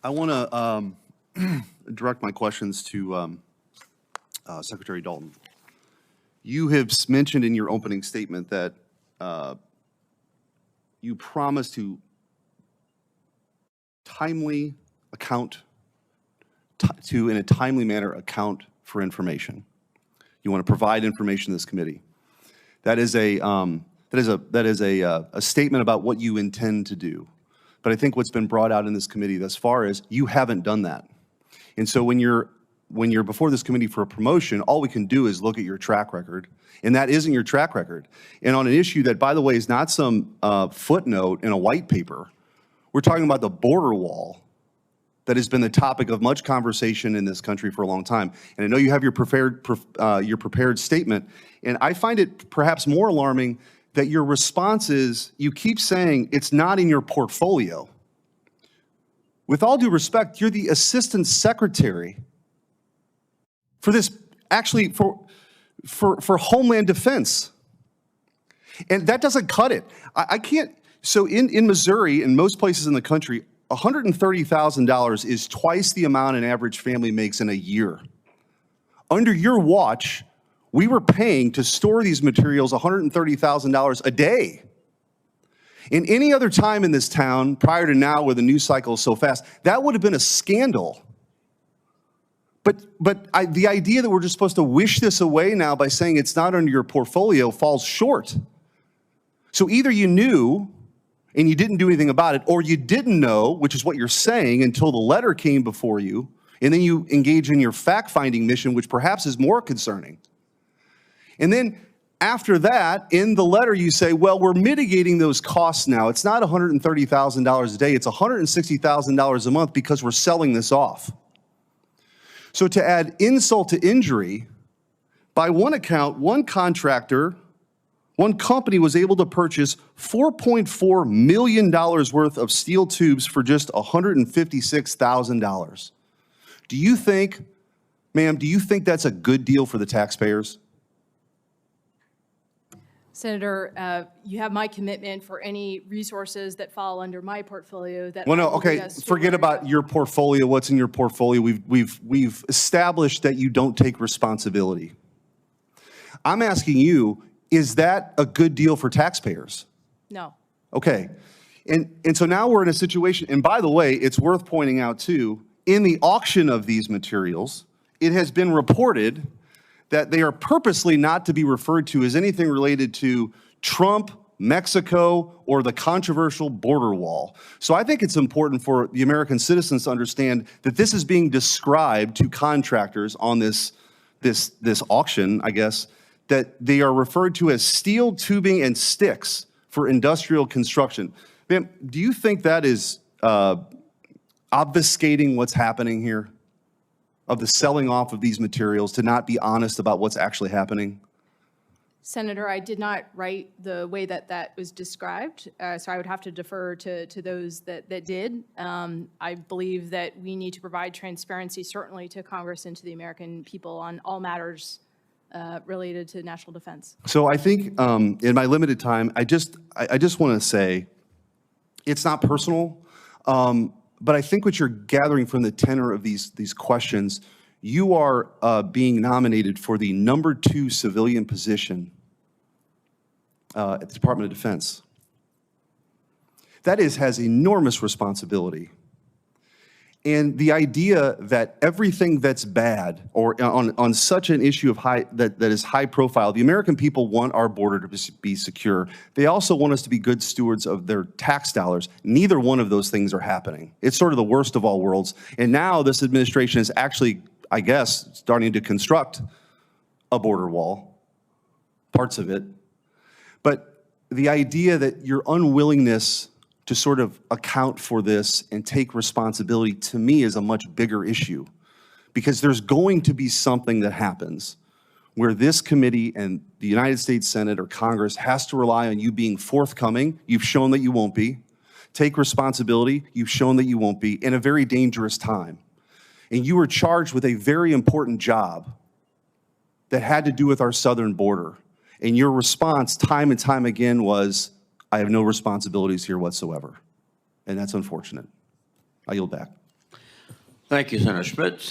I want to direct my questions to Secretary Dalton. You have mentioned in your opening statement that you promise to timely account, in a timely manner, account for information. You want to provide information to this committee. That is a statement about what you intend to do. But I think what's been brought out in this committee thus far is you haven't done that. And so when you're before this committee for a promotion, all we can do is look at your track record, and that isn't your track record. And on an issue that, by the way, is not some footnote in a white paper, we're talking about the border wall that has been the topic of much conversation in this country for a long time. And I know you have your prepared statement, and I find it perhaps more alarming that your response is, you keep saying it's not in your portfolio. With all due respect, you're the assistant secretary for this, actually for Homeland Defense. And that doesn't cut it. I can't, so in Missouri and most places in the country, $130,000 is twice the amount an average family makes in a year. Under your watch, we were paying to store these materials $130,000 a day. In any other time in this town, prior to now where the news cycle is so fast, that would have been a scandal. But the idea that we're just supposed to wish this away now by saying it's not under your portfolio falls short. So either you knew and you didn't do anything about it, or you didn't know, which is what you're saying, until the letter came before you, and then you engage in your fact-finding mission, which perhaps is more concerning. And then after that, in the letter you say, well, we're mitigating those costs now. It's not $130,000 a day, it's $160,000 a month because we're selling this off. So to add insult to injury, by one account, one company was able to purchase $4.4 million worth of steel tubes for just $156,000. Do you think, ma'am, do you think that's a good deal for the taxpayers? Senator, you have my commitment for any resources that fall under my portfolio. That well, no, okay. Forget about your portfolio. What's in your portfolio? We've established that you don't take responsibility. I'm asking you, is that a good deal for taxpayers? No. Okay. And so now we're in a situation, and by the way, it's worth pointing out too, in the auction of these materials, it has been reported that they are purposely not to be referred to as anything related to Trump, Mexico, or the controversial border wall. So I think it's important for the American citizens to understand that this is being described to contractors on this auction, I guess, that they are referred to as steel tubing and sticks for industrial construction. Ma'am, do you think that is obfuscating what's happening here, of the selling off of these materials, to not be honest about what's actually happening? Senator, I did not write the way that that was described, so I would have to defer to those that did. I believe that we need to provide transparency, certainly to Congress and to the American people, on all matters related to national defense. So I think in my limited time, I just want to say, it's not personal, but I think what you're gathering from the tenor of these questions, you are being nominated for the #2 civilian position at the Department of Defense. That has enormous responsibility. And the idea that everything that's bad, or on such an issue of that is high profile, the American people want our border to be secure. They also want us to be good stewards of their tax dollars. Neither one of those things are happening. It's sort of the worst of all worlds. And now this administration is actually, I guess, starting to construct a border wall, parts of it. But the idea that your unwillingness to sort of account for this and take responsibility, to me, is a much bigger issue, because there's going to be something that happens where this committee and the United States Senate or Congress has to rely on you being forthcoming. You've shown that you won't be. Take responsibility. You've shown that you won't be, in a very dangerous time. And you were charged with a very important job that had to do with our southern border. And your response time and time again was, I have no responsibilities here whatsoever. And that's unfortunate. I yield back. Thank you, Senator Schmitt.